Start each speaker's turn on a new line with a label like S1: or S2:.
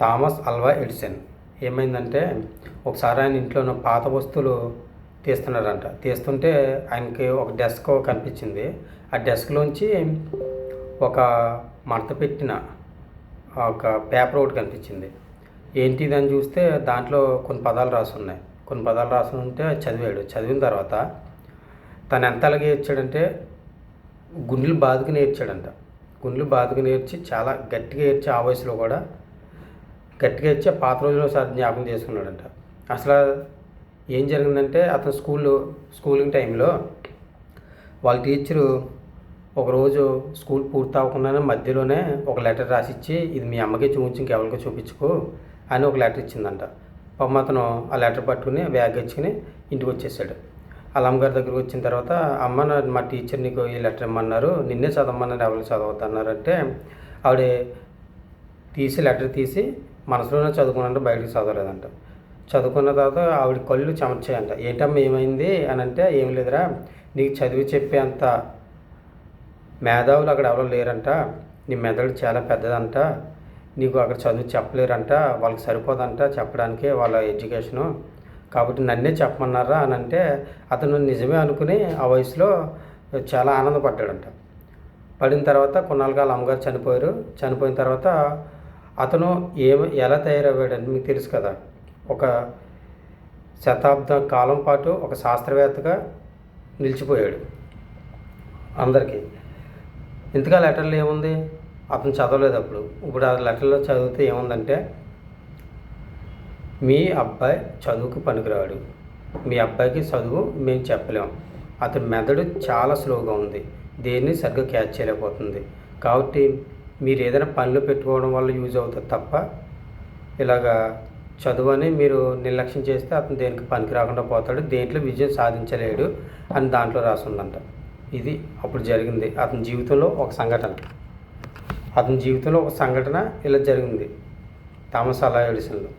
S1: Thomas Alva Edison ఏమైందంటే ఒకసారి ఆయన ఇంట్లో ఉన్న పాత వస్తువులు తీస్తున్నారంట. తీస్తుంటే ఆయనకి ఒక డెస్క్ కనిపించింది. ఆ డెస్క్లోంచి ఒక మడత పెట్టిన ఒక పేపర్ ఒకటి కనిపించింది. ఏంటిదని చూస్తే దాంట్లో కొన్ని పదాలు రాసున్నాయి. కొన్ని పదాలు రాసి ఉంటే చదివాడు. చదివిన తర్వాత తను ఎంత అలాగే ఏడ్చాడంటే గుండెలు బాదుకుని ఏడ్చాడంట. గుండెలు బాదుకుని ఏడ్చి చాలా గట్టిగా ఏడ్చి ఆ వయసులో కూడా గట్టిగా ఇచ్చి పాత రోజుల్లో సార్ జ్ఞాపకం చేసుకున్నాడంట. అసలు ఏం జరిగిందంటే అతను స్కూలింగ్ టైంలో వాళ్ళ టీచరు ఒకరోజు స్కూల్ పూర్తి అవ్వకుండానే మధ్యలోనే ఒక లెటర్ రాసిచ్చి ఇది మీ అమ్మకి చూపించి ఇంకెవరికి చూపించుకో అని ఒక లెటర్ ఇచ్చిందంట. పాపం అతను ఆ లెటర్ పట్టుకుని బ్యాగ్ ఇచ్చుకుని ఇంటికి వచ్చేసాడు. వాళ్ళ అమ్మగారి దగ్గరికి వచ్చిన తర్వాత అమ్మ మా టీచర్ నీకు ఈ లెటర్ ఇమ్మన్నారు, నిన్నే చదవమన్నారు, ఎవరికి చదవద్దన్నారంటే ఆవిడ లెటర్ తీసి మనసులోనే చదువుకున్నంటే బయటకు చదవలేదంట. చదువుకున్న తర్వాత ఆవిడ కళ్ళు చెమర్చాయంట. ఏంటమ్మా ఏమైంది అని అంటే ఏం లేదురా, నీకు చదివి చెప్పే అంత మేధావులు అక్కడ ఎవరో లేరంట, నీ మెదడు చాలా పెద్దదంట, నీకు అక్కడ చదువు చెప్పలేరంట, వాళ్ళకి సరిపోదంట చెప్పడానికి వాళ్ళ ఎడ్యుకేషను, కాబట్టి నన్నే చెప్పమన్నారా అని అంటే అతను నిజమే అనుకుని ఆ వయసులో చాలా ఆనందపడ్డాడంట. పడిన తర్వాత కొన్నాళ్ళకి వాళ్ళ అమ్మగారు చనిపోయారు. చనిపోయిన తర్వాత అతను ఎలా తయారయ్యాడంటే మీకు తెలుసు కదా, ఒక శతాబ్దం కాలం పాటు ఒక శాస్త్రవేత్తగా నిలిచిపోయాడు అందరికీ. ఇంతగా లెటర్లో ఏముంది, అతను చదవలేదు అప్పుడు. ఇప్పుడు ఆ లెటర్లో చదివితే ఏముందంటే, మీ అబ్బాయి చదువుకు పనికిరాడు, మీ అబ్బాయికి చదువు మేము చెప్పలేము, అతని మెదడు చాలా స్లోగా ఉంది, దేన్ని సరిగ్గా క్యాచ్ చేయలేకపోతుంది, కాబట్టి మీరు ఏదైనా పనిలో పెట్టుకోవడం వల్ల యూజ్ అవుతుంది తప్ప ఇలాగా చదువు అని మీరు నిర్లక్ష్యం చేస్తే అతను దేనికి పనికి రాకుండా పోతాడు, దేంట్లో విజయం సాధించలేడు అని దాంట్లో రాసిందంట. ఇది అప్పుడు జరిగింది అతని జీవితంలో ఒక సంఘటన. ఇలా జరిగింది థామస్ ఆల్వా ఎడిసన్లో.